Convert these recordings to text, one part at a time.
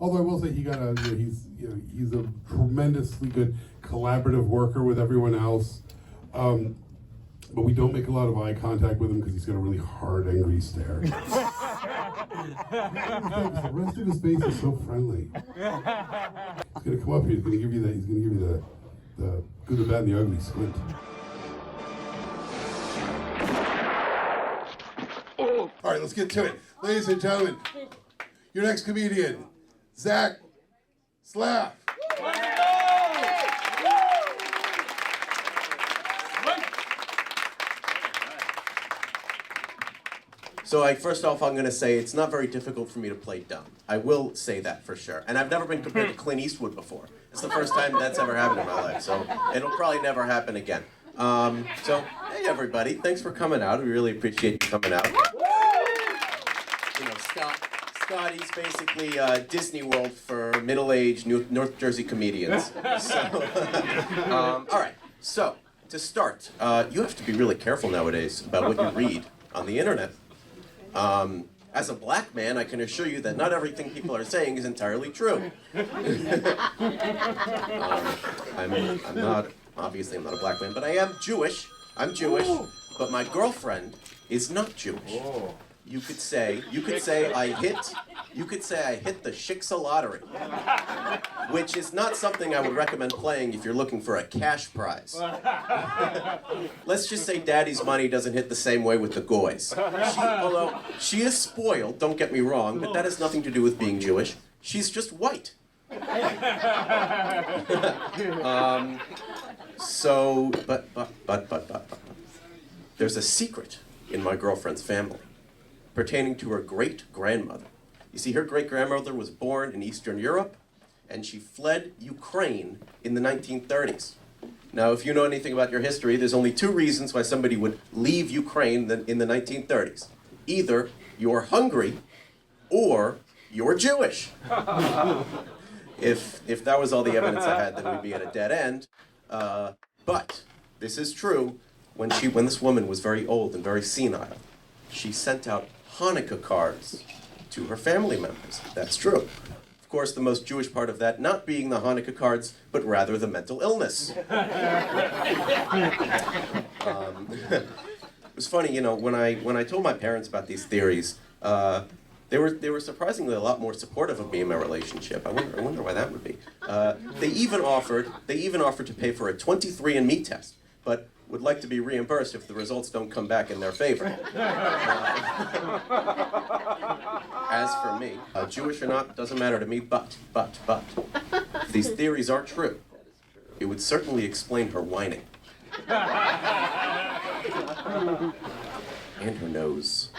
Although I will say he's a tremendously good collaborative worker with everyone else. But we don't make a lot of eye contact with him because he's got a really hard, angry stare. The rest of his face is so friendly. He's gonna come up here. He's gonna give you that. He's gonna give you the good, the bad, and the ugly squint. All right, let's get to it, ladies and gentlemen. Your next comedian, Zach Slaff. So first off, I'm going to say it's not very difficult for me to play dumb. I will say that for sure. And I've never been compared to Clint Eastwood before. It's the first time that's ever happened in my life, so it'll probably never happen again. So, hey everybody, thanks for coming out. We really appreciate you coming out. You know, Scotty's basically Disney World for middle-aged North Jersey comedians. So, all right, so to start, you have to be really careful nowadays about what you read on the internet. As a black man, I can assure you that not everything people are saying is entirely true. Obviously I'm not a black man, but I am Jewish. I'm Jewish, but my girlfriend is not Jewish. You could say I hit the Shiksa lottery, which is not something I would recommend playing if you're looking for a cash prize. Let's just say Daddy's money doesn't hit the same way with the goys. Although she is spoiled, don't get me wrong, but that has nothing to do with being Jewish. She's just white. But there's a secret in my girlfriend's family pertaining to her great-grandmother. You see, her great-grandmother was born in Eastern Europe, and she fled Ukraine in the 1930s. Now, if you know anything about your history, there's only two reasons why somebody would leave Ukraine in the 1930s. Either you're hungry, or you're Jewish. If that was all the evidence I had, then we'd be at a dead end. But this is true. When this woman was very old and very senile, she sent out Hanukkah cards to her family members. That's true. Of course, the most Jewish part of that not being the Hanukkah cards, but rather the mental illness. It was funny, you know, when I told my parents about these theories, they were surprisingly a lot more supportive of me in my relationship. I wonder why that would be. They even offered to pay for a 23andMe test, but would like to be reimbursed if the results don't come back in their favor. As for me, Jewish or not, doesn't matter to me, but, if these theories are true, it would certainly explain her whining. And her nose.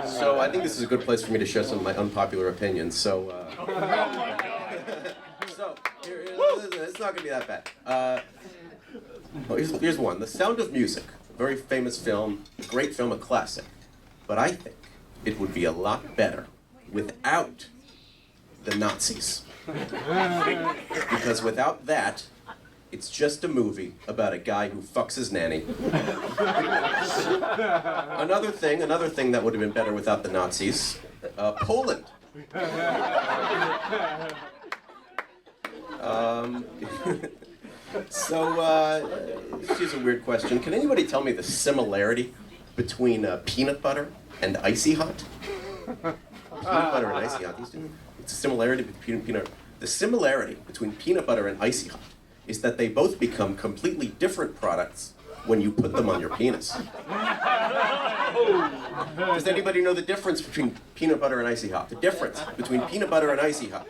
So I think this is a good place for me to share some of my unpopular opinions. So it's not going to be that bad. Here's one. The Sound of Music, a very famous film, a great film, a classic. But I think it would be a lot better without the Nazis. Because without that, it's just a movie about a guy who fucks his nanny. Another thing that would have been better without the Nazis, Poland. Here's a weird question. Can anybody tell me the similarity between peanut butter and Icy Hot? Peanut butter and Icy Hot. It's a similarity between peanut. The similarity between peanut butter and Icy Hot is that they both become completely different products when you put them on your penis. Does anybody know the difference between peanut butter and Icy Hot? The difference between peanut butter and Icy Hot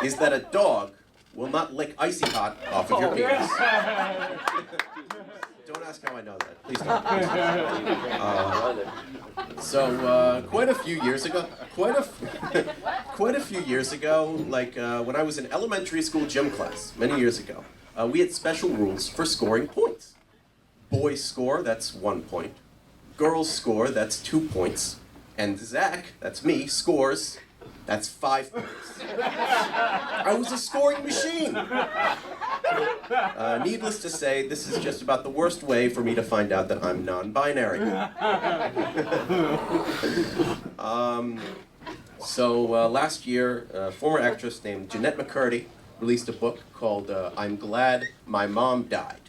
is that a dog will not lick Icy Hot off of your penis. Don't ask how I know that. Please don't. Quite a few years ago, like when I was in elementary school gym class, many years ago, we had special rules for scoring points. Boys score, that's 1 point. Girls score, that's 2 points. And Zach, that's me, scores, that's 5 points. I was a scoring machine. Needless to say, this is just about the worst way for me to find out that I'm non-binary. Last year, a former actress named Jeanette McCurdy released a book called I'm Glad My Mom Died.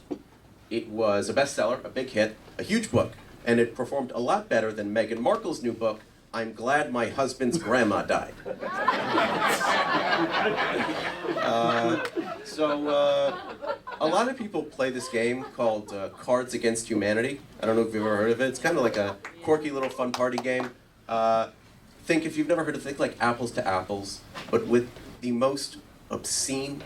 It was a bestseller, a big hit, a huge book, and it performed a lot better than Meghan Markle's new book, I'm Glad My Husband's Grandma Died. A lot of people play this game called Cards Against Humanity. I don't know if you've ever heard of it. It's kind of like a quirky little fun party game. If you've never heard of it, think like Apples to Apples, but with the most obscene,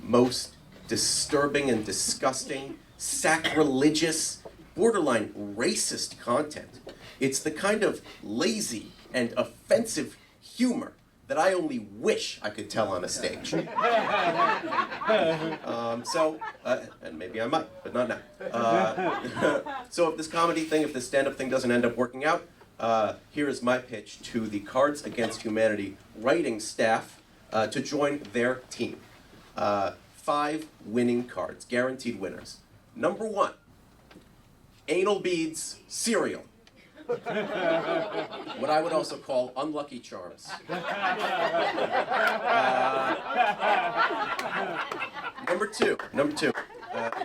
most disturbing and disgusting, sacrilegious, borderline racist content. It's the kind of lazy and offensive humor that I only wish I could tell on a stage. And maybe I might, but not now. So if this comedy thing, if this stand-up thing doesn't end up working out, here is my pitch to the Cards Against Humanity writing staff to join their team. 5 winning cards, guaranteed winners. Number 1, anal beads cereal. What I would also call unlucky charms. Number two,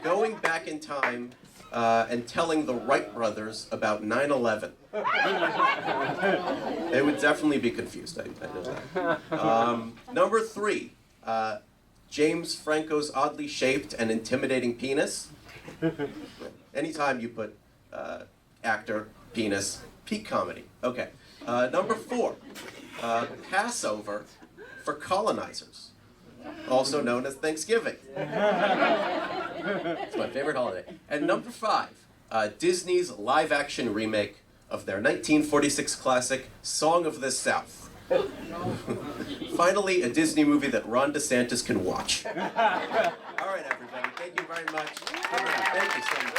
going back in time and telling the Wright brothers about 9/11. They would definitely be confused, I know that. Number 3, James Franco's oddly shaped and intimidating penis. Anytime you put actor, penis, peak comedy. Okay. Number 4, Passover for colonizers, also known as Thanksgiving. It's my favorite holiday. And number 5, Disney's live-action remake of their 1946 classic, Song of the South. Finally, a Disney movie that Ron DeSantis can watch. All right, everybody. Thank you very much. Thank you so much.